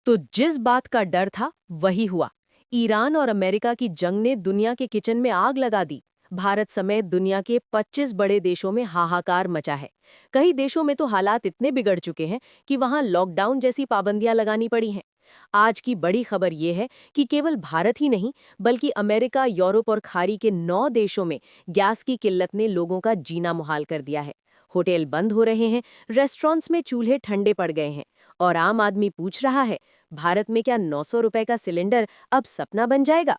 तो जिस बात का डर था वही हुआ। ईरान और अमेरिका की जंग ने दुनिया के किचन में आग लगा दी। भारत समेत दुनिया के 25 बड़े देशों में हाहाकार मचा है। कई देशों में तो हालात इतने बिगड़ चुके हैं कि वहां लॉकडाउन जैसी पाबंदियां लगानी पड़ी हैं। आज की बड़ी खबर यह है कि केवल भारत ही नहीं, बल्कि अमेरिका, यूरोप और खाड़ी के 9 देशों में गैस की किल्लत ने लोगों का जीना मुहाल कर दिया है। होटल बंद हो रहे हैं, रेस्टोरेंट्स में चूल्हे ठंडे पड़ गए हैं और आम आदमी पूछ रहा है, भारत में क्या 900 रुपए का सिलेंडर अब सपना बन जाएगा?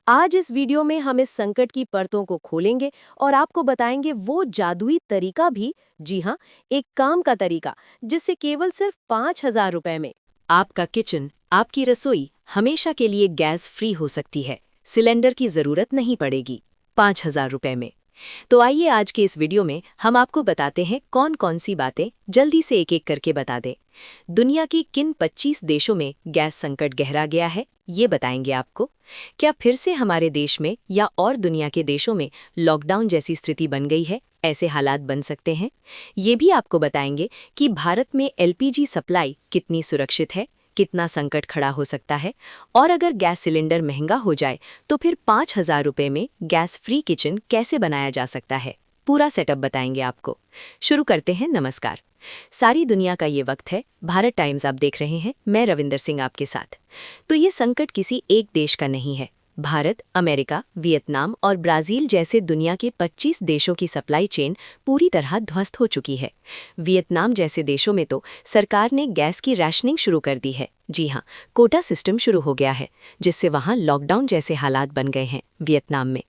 आज इस वीडियो में हम इस संकट की परतों को खोलेंगे और आपको बताएंगे वो जादुई तरीका भी, जी हाँ, एक काम का तरीका, जिससे केवल सिर्फ 5,000 रुपए में आपका किचन, आपकी रसोई हमेशा के लिए गैस फ्री हो सकती है। सिलेंडर की जरूरत नहीं पड़ेगी। 5,000 रुपए में। तो आइए आज के इस वीडियो में हम आपको बताते हैं कौन कौन सी बातें, जल्दी से एक एक करके बता दें। दुनिया की किन 25 देशों में गैस संकट गहरा गया है, ये बताएंगे आपको। क्या फिर से हमारे देश में या और दुनिया के देशों में लॉकडाउन जैसी स्थिति बन गई है, ऐसे हालात बन सकते हैं। ये भी आपको बताएंगे कि भारत में एलपीजी सप्लाई कितनी सुरक्षित है, कितना संकट खड़ा हो सकता है, और अगर गैस सिलेंडर महंगा हो जाए तो फिर 5,000 रुपए में गैस फ्री किचन कैसे बनाया जा सकता है। पूरा सेटअप बताएंगे आपको। शुरू करते हैं। नमस्कार। सारी दुनिया का ये वक्त है, भारत टाइम्स आप देख रहे हैं, मैं रविंदर सिंह आपके साथ। तो ये संकट किसी एक देश का नहीं है। भारत, अमेरिका, वियतनाम और ब्राजील जैसे दुनिया के 25 देशों की सप्लाई चेन पूरी तरह ध्वस्त हो चुकी है। वियतनाम जैसे देशों में तो सरकार ने गैस की राशनिंग शुरू कर दी है। जी हाँ, कोटा सिस्टम शुरू हो गया है, जिससे वहाँ लॉकडाउन जैसे हालात बन गए हैं। वियतनाम में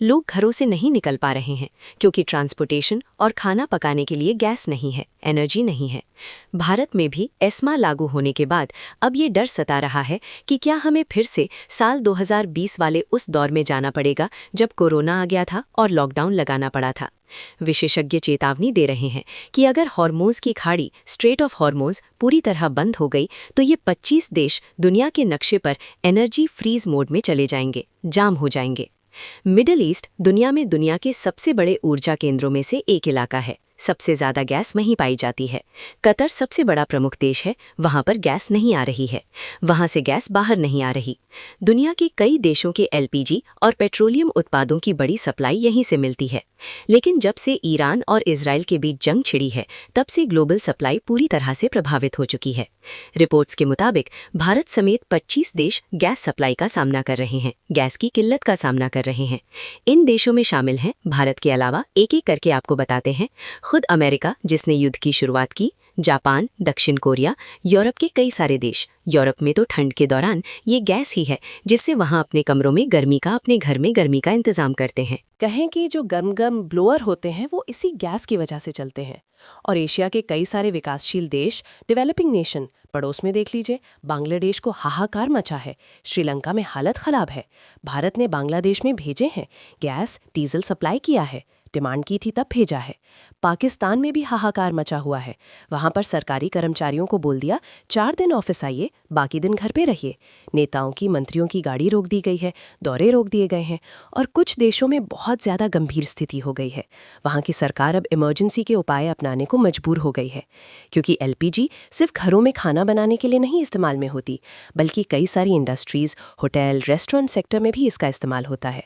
लोग घरों से नहीं निकल पा रहे हैं क्योंकि ट्रांसपोर्टेशन और खाना पकाने के लिए गैस नहीं है, एनर्जी नहीं है। भारत में भी एस्मा लागू होने के बाद अब ये डर सता रहा है कि क्या हमें फिर से साल 2020 वाले उस दौर में जाना पड़ेगा जब कोरोना आ गया था और लॉकडाउन लगाना पड़ा था। विशेषज्ञ चेतावनी दे रहे हैं कि अगर हॉर्मोज की खाड़ी, स्ट्रेट ऑफ हॉर्मोज, पूरी तरह बंद हो गई तो ये 25 देश दुनिया के नक्शे पर एनर्जी फ्रीज मोड में चले जाएंगे, जाम हो जाएंगे। मिडिल ईस्ट दुनिया के सबसे बड़े ऊर्जा केंद्रों में से एक इलाका है। सबसे ज्यादा गैस वहीं पाई जाती है। कतर सबसे बड़ा प्रमुख देश है, वहां पर गैस नहीं आ रही है, वहां से गैस बाहर नहीं आ रही। दुनिया के कई देशों के एलपीजी और पेट्रोलियम उत्पादों की बड़ी सप्लाई यहीं से मिलती है। लेकिन जब से ईरान और इजराइल के बीच जंग छिड़ी है, तब से ग्लोबल सप्लाई पूरी तरह से प्रभावित हो चुकी है। रिपोर्ट्स के मुताबिक भारत समेत 25 देश गैस सप्लाई का सामना कर रहे हैं, गैस की किल्लत का सामना कर रहे हैं। इन देशों में शामिल हैं, भारत के अलावा एक एक करके आपको बताते हैं, खुद अमेरिका जिसने युद्ध की शुरुआत की, जापान, दक्षिण कोरिया, यूरोप के कई सारे देश। यूरोप में तो ठंड के दौरान ये गैस ही है जिससे वहां अपने कमरों में गर्मी का, अपने घर में गर्मी का इंतजाम करते हैं। कहें कि जो गर्म गर्म ब्लोअर होते हैं वो इसी गैस की वजह से चलते हैं। और एशिया के कई सारे विकासशील देश, डेवलपिंग नेशन, पड़ोस में देख लीजिए, बांग्लादेश को हाहाकार मचा है, श्रीलंका में हालत खराब है। भारत ने बांग्लादेश में भेजे हैं, गैस डीजल सप्लाई किया है, डिमांड की थी तब भेजा है। पाकिस्तान में भी हाहाकार मचा हुआ है। वहां पर सरकारी कर्मचारियों को बोल दिया 4 दिन ऑफिस आइए, बाकी दिन घर पे रहिए। नेताओं की, मंत्रियों की गाड़ी रोक दी गई है, दौरे रोक दिए गए हैं। और कुछ देशों में बहुत ज़्यादा गंभीर स्थिति हो गई है। वहाँ की सरकार अब इमरजेंसी के उपाय अपनाने को मजबूर हो गई है, क्योंकि एलपीजी सिर्फ घरों में खाना बनाने के लिए नहीं इस्तेमाल में होती, बल्कि कई सारी इंडस्ट्रीज़, होटल, रेस्टोरेंट सेक्टर में भी इसका इस्तेमाल होता है।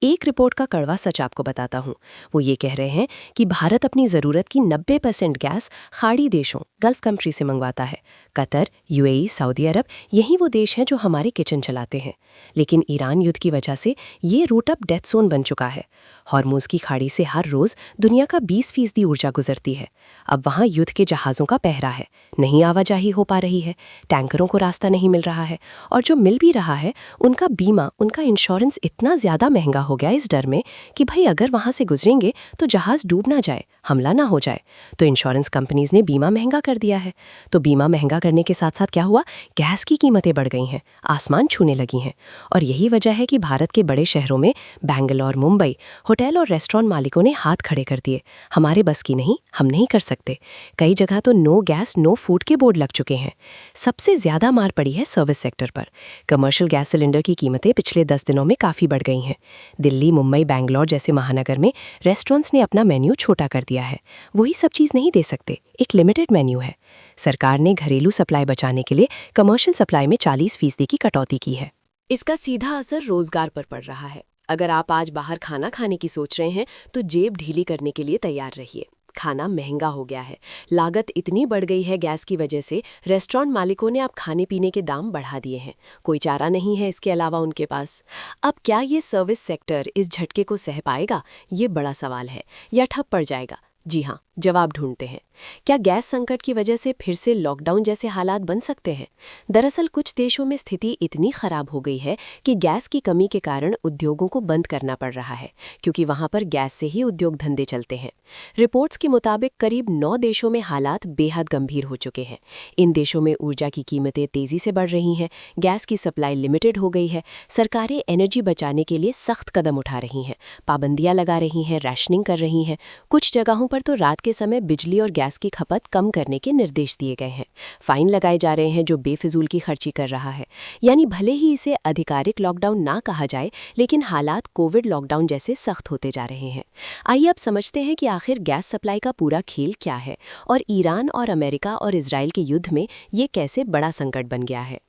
एक रिपोर्ट का कड़वा सच आपको बताता हूँ। वो ये कह रहे हैं कि भारत अपनी ज़रूरत की 90% गैस खाड़ी देशों, गल्फ कंट्री से मंगवाता है। कतर, यूएई, सऊदी अरब, यही वो देश हैं जो हमारे किचन चलाते हैं। लेकिन ईरान युद्ध की वजह से ये रूट अब डेथ जोन बन चुका है। हॉर्मुज़ की खाड़ी से हर रोज़ दुनिया का 20% ऊर्जा गुजरती है। अब वहाँ युद्ध के जहाज़ों का पहरा है, नहीं आवाजाही हो पा रही है, टैंकरों को रास्ता नहीं मिल रहा है, और जो मिल भी रहा है उनका बीमा, उनका इंश्योरेंस इतना ज़्यादा महंगा हो गया इस डर में कि भाई अगर वहाँ से गुजरेंगे तो जहाज़ डूब ना जाए, हमला ना हो जाए। तो इंश्योरेंस कंपनीज़ ने बीमा महंगा कर दिया है। तो बीमा महंगा करने के साथ साथ क्या हुआ, गैस की कीमतें बढ़ गई हैं, आसमान छूने लगी हैं। और यही वजह है कि भारत के बड़े शहरों में, बेंगलोर, मुंबई, होटल और रेस्टोरेंट मालिकों ने हाथ खड़े कर दिए, हमारे बस की नहीं, हम नहीं कर सकते। कई जगह तो नो गैस नो फूड के बोर्ड लग चुके हैं। सबसे ज़्यादा मार पड़ी है सर्विस सेक्टर पर। कमर्शियल गैस सिलेंडर की कीमतें पिछले 10 दिनों में काफ़ी बढ़ गई हैं। दिल्ली, मुंबई, बेंगलोर जैसे महानगर में रेस्टोरेंट्स ने अपना मेन्यू छोटा कर दिया है। वही सब चीज़ नहीं दे सकते, एक लिमिटेड मेन्यू है। सरकार ने घरेलू सप्लाई बचाने के लिए कमर्शियल सप्लाई में 40% की कटौती की है। इसका सीधा असर रोजगार पर पड़ रहा है। अगर आप आज बाहर खाना खाने की सोच रहे हैं तो जेब ढीली करने के लिए तैयार रहिए। खाना महंगा हो गया है, लागत इतनी बढ़ गई है गैस की वजह से, रेस्टोरेंट मालिकों ने अब खाने पीने के दाम बढ़ा दिए हैं। कोई चारा नहीं है इसके अलावा उनके पास। अब क्या ये सर्विस सेक्टर इस झटके को सह पाएगा, ये बड़ा सवाल है, या ठप पड़ जाएगा? जी हाँ, जवाब ढूंढते हैं। क्या गैस संकट की वजह से फिर से लॉकडाउन जैसे हालात बन सकते हैं? दरअसल कुछ देशों में स्थिति इतनी खराब हो गई है कि गैस की कमी के कारण उद्योगों को बंद करना पड़ रहा है, क्योंकि वहां पर गैस से ही उद्योग धंधे चलते हैं। रिपोर्ट्स के मुताबिक करीब 9 देशों में हालात बेहद गंभीर हो चुके हैं। इन देशों में ऊर्जा की कीमतें तेजी से बढ़ रही हैं, गैस की सप्लाई लिमिटेड हो गई है, सरकारें एनर्जी बचाने के लिए सख्त कदम उठा रही हैं, पाबंदियां लगा रही हैं, राशनिंग कर रही हैं। कुछ जगहों पर तो रात के समय बिजली और गैस की खपत कम करने के निर्देश दिए गए हैं। फाइन लगाए जा रहे हैं जो बेफिजूल की खर्ची कर रहा है। यानी भले ही इसे आधिकारिक लॉकडाउन ना कहा जाए, लेकिन हालात कोविड लॉकडाउन जैसे सख्त होते जा रहे हैं। आइए अब समझते हैं कि आखिर गैस सप्लाई का पूरा खेल क्या है और ईरान और अमेरिका और इजराइल के युद्ध में ये कैसे बड़ा संकट बन गया है।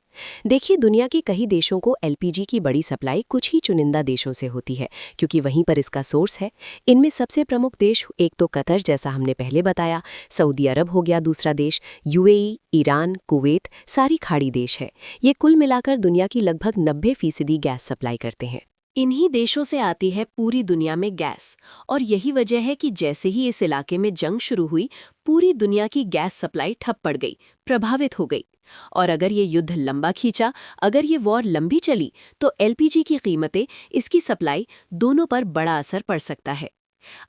देखिए, दुनिया के कई देशों को एलपीजी की बड़ी सप्लाई कुछ ही चुनिंदा देशों से होती है, क्योंकि वहीं पर इसका सोर्स है। इनमें सबसे प्रमुख देश एक तो कतर, जैसा हमने पहले बताया, सऊदी अरब हो गया दूसरा देश, यूएई, ईरान, कुवैत, सारी खाड़ी देश है। ये कुल मिलाकर दुनिया की लगभग 90% गैस सप्लाई करते हैं। इन्हीं देशों से आती है पूरी दुनिया में गैस, और यही वजह है कि जैसे ही इस इलाके में जंग शुरू हुई, पूरी दुनिया की गैस सप्लाई ठप पड़ गई, प्रभावित हो गई। और अगर ये युद्ध लंबा खींचा, अगर ये वॉर लंबी चली, तो एलपीजी की कीमतें, इसकी सप्लाई, दोनों पर बड़ा असर पड़ सकता है।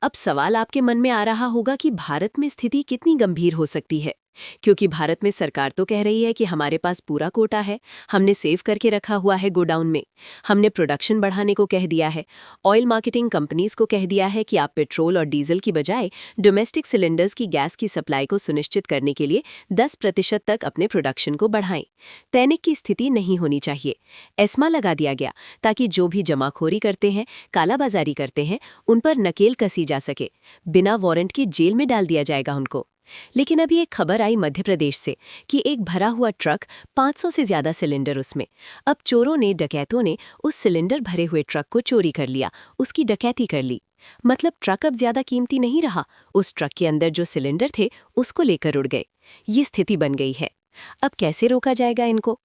अब सवाल आपके मन में आ रहा होगा कि भारत में स्थिति कितनी गंभीर हो सकती है, क्योंकि भारत में सरकार तो कह रही है कि हमारे पास पूरा कोटा है, हमने सेव करके रखा हुआ है गोडाउन में, हमने प्रोडक्शन बढ़ाने को कह दिया है, ऑयल मार्केटिंग कंपनीज को कह दिया है कि आप पेट्रोल और डीजल की बजाय डोमेस्टिक सिलेंडर्स की गैस की सप्लाई को सुनिश्चित करने के लिए 10% तक अपने प्रोडक्शन को बढ़ाएं। तैनिक की स्थिति नहीं होनी चाहिए। एस्मा लगा दिया गया ताकि जो भी जमाखोरी करते हैं, कालाबाजारी करते हैं, उन पर नकेल कसी जा सके। बिना वारंट की जेल में डाल दिया जाएगा उनको। लेकिन अभी एक खबर आई मध्य प्रदेश से कि एक भरा हुआ ट्रक, 500 से ज्यादा सिलेंडर उसमें। अब चोरों ने, डकैतों ने उस सिलेंडर भरे हुए ट्रक को चोरी कर लिया, उसकी डकैती कर ली। मतलब ट्रक अब ज्यादा कीमती नहीं रहा, उस ट्रक के अंदर जो सिलेंडर थे उसको लेकर उड़ गए। ये स्थिति बन गई है। अब कैसे रोका जाएगा इनको?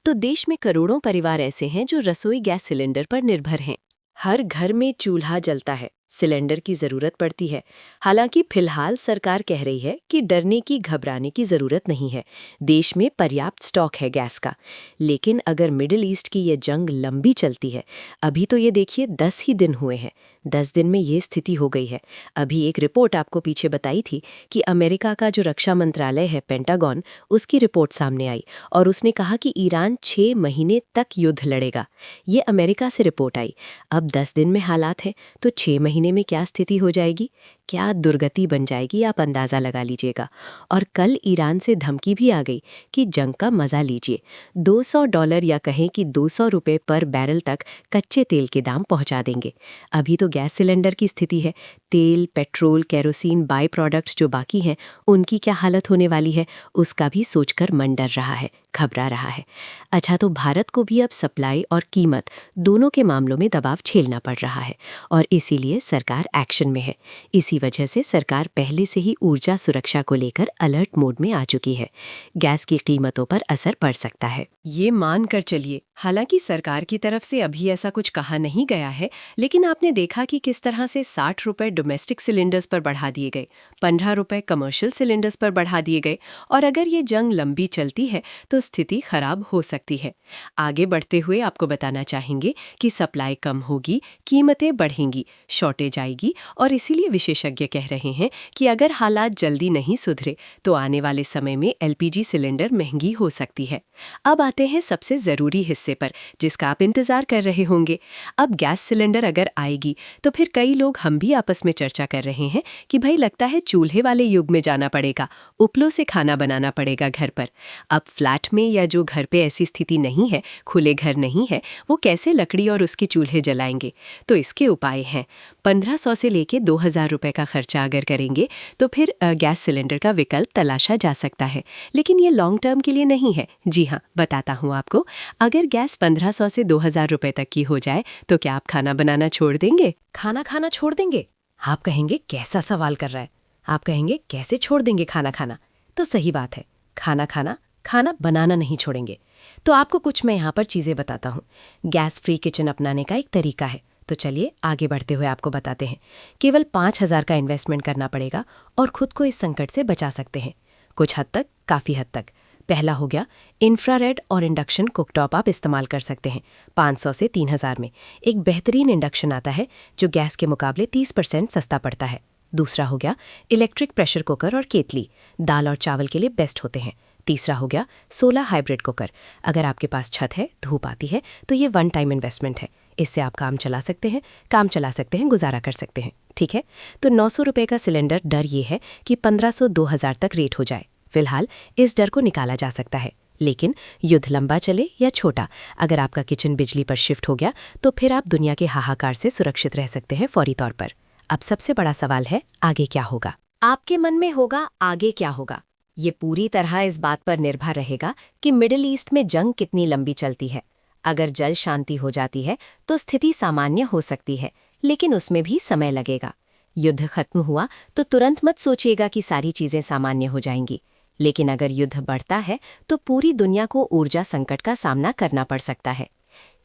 तो देश में करोड़ों परिवार ऐसे हैं जो रसोई गैस सिलेंडर पर निर्भर हैं। हर घर में चूल्हा जलता है, सिलेंडर की जरूरत पड़ती है। हालांकि फिलहाल सरकार कह रही है कि डरने की, घबराने की जरूरत नहीं है, देश में पर्याप्त स्टॉक है गैस का। लेकिन अगर मिडिल ईस्ट की ये जंग लंबी चलती है, अभी तो ये देखिए 10 ही दिन हुए हैं, 10 दिन में ये स्थिति हो गई है। अभी एक रिपोर्ट आपको पीछे बताई थी कि अमेरिका का जो रक्षा मंत्रालय है, पेंटागन, उसकी रिपोर्ट सामने आई और उसने कहा कि ईरान 6 महीने तक युद्ध लड़ेगा। ये अमेरिका से रिपोर्ट आई। अब 10 दिन में हालात हैं तो 6 महीने में क्या स्थिति हो जाएगी, क्या दुर्गति बन जाएगी, आप अंदाज़ा लगा लीजिएगा। और कल ईरान से धमकी भी आ गई कि जंग का मज़ा लीजिए, $200 या कहें कि 200 रुपये पर बैरल तक कच्चे तेल के दाम पहुंचा देंगे। अभी तो गैस सिलेंडर की स्थिति है, तेल, पेट्रोल, केरोसिन, बाई प्रोडक्ट्स जो बाकी हैं, उनकी क्या हालत होने वाली है, उसका भी सोचकर मन डर रहा है, घबरा रहा है। अच्छा, तो भारत को भी अब सप्लाई और कीमत दोनों के मामलों में दबाव झेलना पड़ रहा है और इसीलिए सरकार एक्शन में है। इसी वजह से सरकार पहले से ही ऊर्जा सुरक्षा को लेकर अलर्ट मोड में आ चुकी है। गैस की कीमतों पर असर पड़ सकता है, ये मान कर चलिए। हालांकि सरकार की तरफ से अभी ऐसा कुछ कहा नहीं गया है, लेकिन आपने देखा कि किस तरह से 60 रुपये डोमेस्टिक सिलेंडर्स पर बढ़ा दिए गए, 15 रुपये कमर्शियल सिलेंडर्स पर बढ़ा दिए गए। और अगर ये जंग लंबी चलती है तो स्थिति खराब हो सकती है। आगे बढ़ते हुए आपको बताना चाहेंगे कि सप्लाई कम होगी, कीमतें बढ़ेंगी, शॉर्टेज आएगी और इसीलिए विशेषज्ञ कह रहे हैं कि अगर हालात जल्दी नहीं सुधरे तो आने वाले समय में एलपीजी सिलेंडर महंगी हो सकती है। अब आते हैं सबसे ज़रूरी हिस्से पर, जिसका आप इंतज़ार कर रहे होंगे। अब गैस सिलेंडर अगर आएगी तो फिर कई लोग, हम भी आपस में चर्चा कर रहे हैं कि भाई लगता है चूल्हे वाले युग में जाना पड़ेगा, उपलों से खाना बनाना पड़ेगा घर पर। अब फ्लैट में या जो घर पे ऐसी स्थिति नहीं है, खुले घर नहीं है, वो कैसे लकड़ी और उसके चूल्हे जलाएंगे? तो इसके उपाय हैं। 1500 से लेके 2000 रुपए का खर्चा अगर करेंगे तो फिर गैस सिलेंडर का विकल्प तलाशा जा सकता है, लेकिन ये लॉन्ग टर्म के लिए नहीं है। जी हाँ, बताता हूँ आपको। अगर गैस 1500 से 2000 रुपए तक की हो जाए तो क्या आप खाना बनाना छोड़ देंगे? खाना खाना छोड़ देंगे? आप कहेंगे कैसा सवाल कर रहा है। आप कहेंगे कैसे छोड़ देंगे खाना खाना? तो सही बात है, खाना खाना, खाना बनाना नहीं छोड़ेंगे। तो आपको कुछ मैं यहाँ पर चीज़ें बताता हूँ। गैस फ्री किचन अपनाने का एक तरीका है, तो चलिए आगे बढ़ते हुए आपको बताते हैं। केवल 5000 का इन्वेस्टमेंट करना पड़ेगा और खुद को इस संकट से बचा सकते हैं, कुछ हद तक, काफ़ी हद तक। पहला हो गया इंफ्रारेड और इंडक्शन कुकटॉप आप इस्तेमाल कर सकते हैं। 500 से 3000 में एक बेहतरीन इंडक्शन आता है जो गैस के मुकाबले 30% सस्ता पड़ता है। दूसरा हो गया इलेक्ट्रिक प्रेशर कुकर और केतली, दाल और चावल के लिए बेस्ट होते हैं। तीसरा हो गया सोलर हाइब्रिड कुकर। अगर आपके पास छत है, धूप आती है, तो ये वन टाइम इन्वेस्टमेंट है। इससे आप काम चला सकते हैं, गुजारा कर सकते हैं। ठीक है, तो 900 रुपये का सिलेंडर, डर ये है कि 1500-2000 तक रेट हो जाए। फिलहाल इस डर को निकाला जा सकता है, लेकिन युद्ध लंबा चले या छोटा, अगर आपका किचन बिजली पर शिफ्ट हो गया तो फिर आप दुनिया के हाहाकार से सुरक्षित रह सकते हैं फौरी तौर पर। अब सबसे बड़ा सवाल है, आगे क्या होगा? आपके मन में होगा आगे क्या होगा? ये पूरी तरह इस बात पर निर्भर रहेगा कि मिडिल ईस्ट में जंग कितनी लंबी चलती है। अगर जल शांति हो जाती है तो स्थिति सामान्य हो सकती है, लेकिन उसमें भी समय लगेगा। युद्ध खत्म हुआ तो तुरंत मत सोचिएगा कि सारी चीजें सामान्य हो जाएंगी, लेकिन अगर युद्ध बढ़ता है तो पूरी दुनिया को ऊर्जा संकट का सामना करना पड़ सकता है।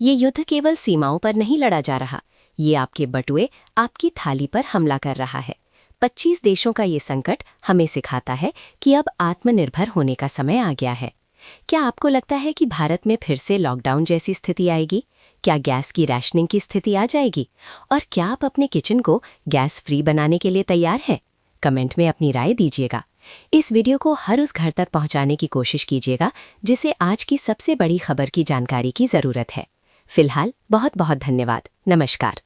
ये युद्ध केवल सीमाओं पर नहीं लड़ा जा रहा, ये आपके बटुए, आपकी थाली पर हमला कर रहा है। 25 देशों का ये संकट हमें सिखाता है कि अब आत्मनिर्भर होने का समय आ गया है। क्या आपको लगता है कि भारत में फिर से लॉकडाउन जैसी स्थिति आएगी? क्या गैस की रैशनिंग की स्थिति आ जाएगी? और क्या आप अपने किचन को गैस फ्री बनाने के लिए तैयार हैं? कमेंट में अपनी राय दीजिएगा। इस वीडियो को हर उस घर तक पहुंचाने की कोशिश कीजिएगा जिसे आज की सबसे बड़ी खबर की जानकारी की जरूरत है। फिलहाल बहुत बहुत धन्यवाद। नमस्कार।